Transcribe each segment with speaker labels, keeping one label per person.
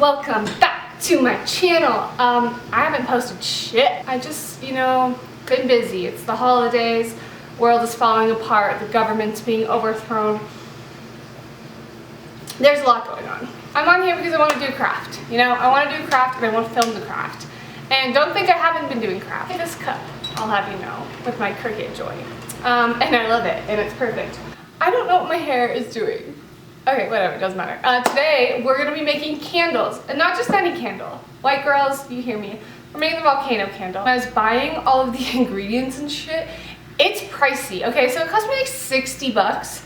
Speaker 1: welcome back to my channel. I haven't posted shit. I just, been busy. It's the holidays, world is falling apart, the government's being overthrown. There's a lot going on. I'm on here because I want to do craft. I want to do craft and I want to film the craft. And don't think I haven't been doing craft. This cup, I'll have you know, with my Cricut Joy. And I love it, and it's perfect. I don't know what my hair is doing. Okay, whatever, it doesn't matter. Today, we're gonna be making candles, and not just any candle. White girls, you hear me. We're making the Volcano candle. When I was buying all of the ingredients and shit, it's pricey. Okay, so it cost me like 60 bucks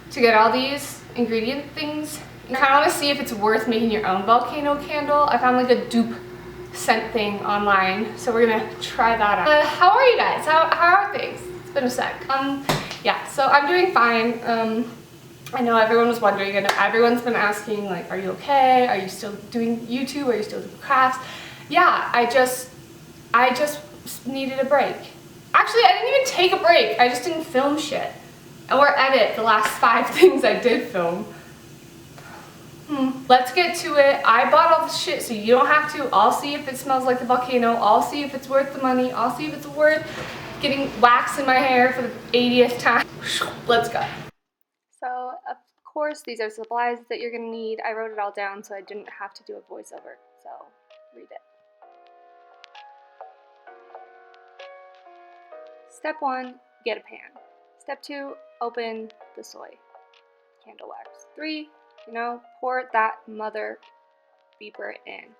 Speaker 1: to get all these ingredient things. I kinda wanna see if it's worth making your own Volcano candle. I found like a dupe scent thing online, so we're gonna try that out. How are you guys? How are things? It's been a sec. Yeah, so I'm doing fine. I know everyone was wondering, I know everyone's been asking, like, are you okay? Are you still doing YouTube? Are you still doing crafts? Yeah, I just needed a break. Actually, I didn't even take a break. I just didn't film shit or edit the last 5 things I did film. Let's get to it. I bought all the shit, so you don't have to. I'll see if it smells like the Volcano. I'll see if it's worth the money. I'll see if it's worth getting wax in my hair for the 80th time. Let's go. So, of course, these are supplies that you're going to need. I wrote it all down so I didn't have to do a voiceover. So, read it. Step 1, get a pan. Step 2, open the soy candle wax. 3, pour that mother beeper in.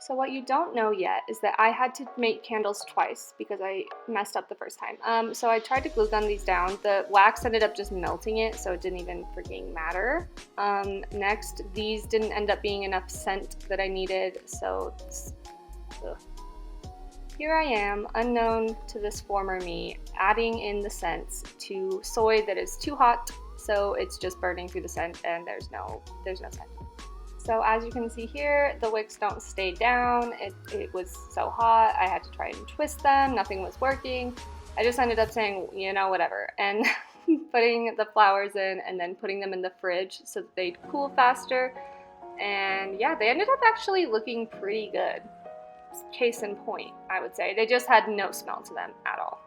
Speaker 1: So what you don't know yet is that I had to make candles twice because I messed up the first time. So I tried to glue gun these down. The wax ended up just melting it, so it didn't even freaking matter. Next, these didn't end up being enough scent that I needed, so here I am, unknown to this former me, adding in the scents to soy that is too hot, so it's just burning through the scent and there's no scent. So as you can see here, the wicks don't stay down. It was so hot, I had to try and twist them, nothing was working. I just ended up saying, whatever, and putting the flowers in and then putting them in the fridge so that they'd cool faster. And yeah, they ended up actually looking pretty good. Case in point, I would say. They just had no smell to them at all.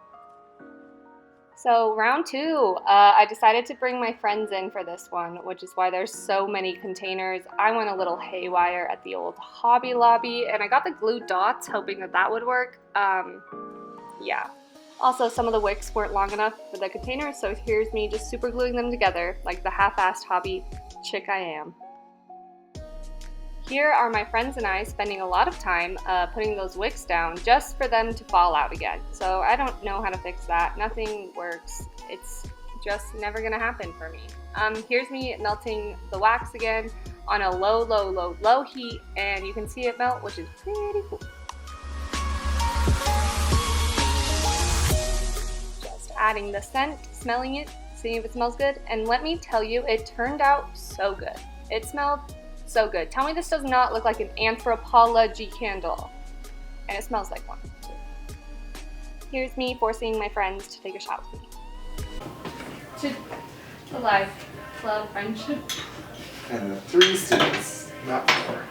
Speaker 1: So round 2, I decided to bring my friends in for this one, which is why there's so many containers. I went a little haywire at the old Hobby Lobby, and I got the glue dots hoping that would work. Yeah. Also, some of the wicks weren't long enough for the containers, so here's me just super gluing them together like the half-assed hobby chick I am. Here are my friends and I spending a lot of time putting those wicks down just for them to fall out again. So I don't know how to fix that. Nothing works. It's just never gonna happen for me. Here's me melting the wax again on a low heat, and you can see it melt, which is pretty cool. Just adding the scent, smelling it, seeing if it smells good, and let me tell you, it turned out so good. It smelled so good. Tell me this does not look like an Anthropologie candle. And it smells like one, too. Here's me forcing my friends to take a shot with me. To life, love, friendship.
Speaker 2: And the 3 students, not 4.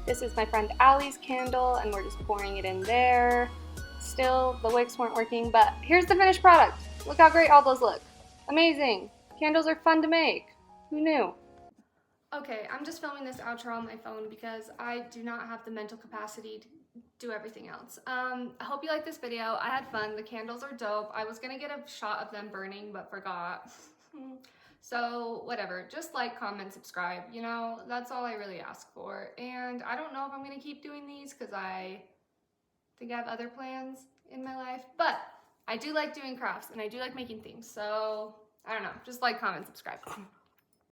Speaker 1: This is my friend Allie's candle, and we're just pouring it in there. Still, the wicks weren't working, but here's the finished product. Look how great all those look. Amazing. Candles are fun to make. Who knew? Okay, I'm just filming this outro on my phone because I do not have the mental capacity to do everything else. I hope you liked this video. I had fun. The candles are dope. I was gonna get a shot of them burning, but forgot. So whatever, just like, comment, subscribe. That's all I really ask for. And I don't know if I'm gonna keep doing these because I think I have other plans in my life, but I do like doing crafts and I do like making things, so I don't know, just like, comment, subscribe.